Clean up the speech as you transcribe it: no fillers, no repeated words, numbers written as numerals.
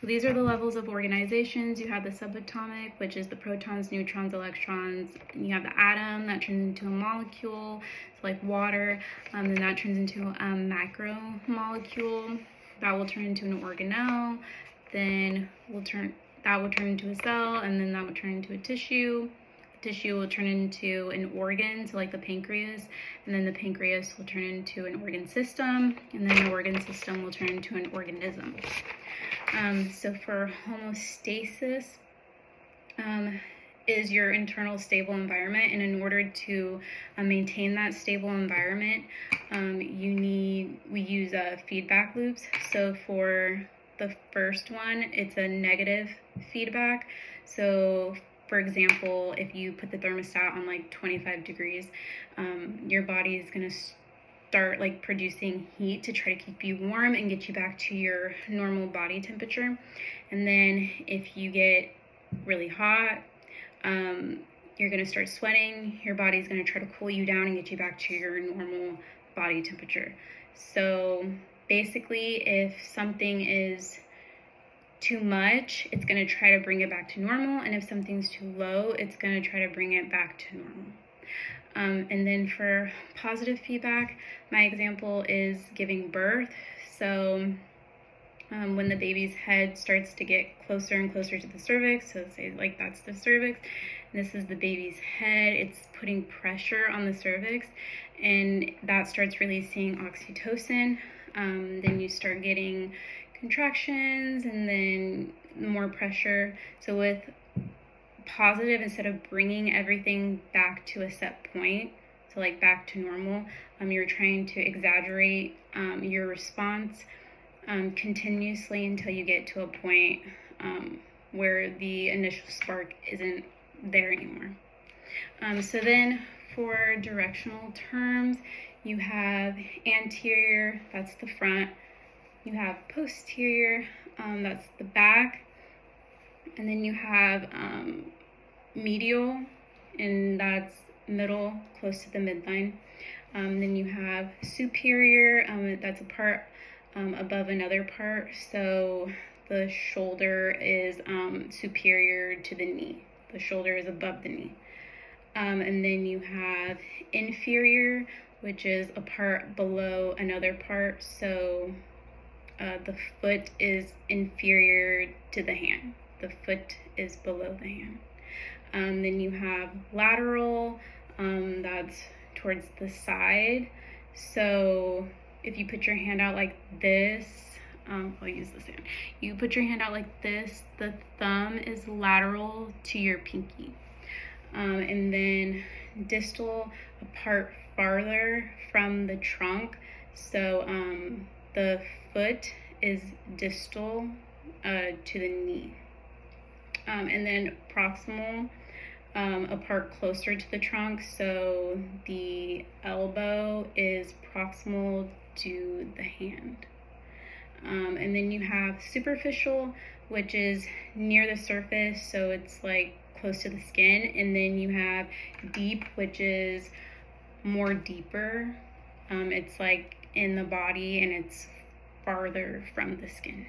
So these are the levels of organizations. You have the subatomic, which is the protons, neutrons, electrons. And you have the atom that turns into a molecule, so like water. Then that turns into a macromolecule. That will turn into an organelle. Then that will turn into a cell, and then that will turn into a tissue. The tissue will turn into an organ, so like the pancreas, and then the pancreas will turn into an organ system, and then the organ system will turn into an organism. So for homeostasis is your internal stable environment, and in order to maintain that stable environment, we use feedback loops. So for the first one, it's a negative feedback. So for example, if you put the thermostat on like 25 degrees, your body is going to start like producing heat to try to keep you warm and get you back to your normal body temperature. And then if you get really hot, you're going to start sweating. Your body's going to try to cool you down and get you back to your normal body temperature. So basically, if something is too much, it's going to try to bring it back to normal, and if something's too low, it's going to try to bring it back to normal. And then for positive feedback, my example is giving birth. So when the baby's head starts to get closer and closer to the cervix, so say like that's the cervix, and this is the baby's head, it's putting pressure on the cervix, and that starts releasing oxytocin. Then you start getting contractions and then more pressure. So with positive, instead of bringing everything back to a set point, so like back to normal, you're trying to exaggerate your response continuously until you get to a point where the initial spark isn't there anymore. So then for directional terms, you have anterior, that's the front. You have posterior, that's the back. And then you have medial, and that's middle, close to the midline. Then you have superior, that's a part above another part. So the shoulder is superior to the knee. The shoulder is above the knee. And then you have inferior, which is a part below another part. So the foot is inferior to the hand. The foot is below the hand. Then you have lateral, that's towards the side. So if you put your hand out like this, I'll use this hand. You put your hand out like this, the thumb is lateral to your pinky. And then distal, a part farther from the trunk. So the foot is distal to the knee. And then proximal, a part closer to the trunk. So the elbow is proximal to the hand. And then you have superficial, which is near the surface, so it's like close to the skin. And then you have deep, which is more deeper. It's like in the body, and it's farther from the skin.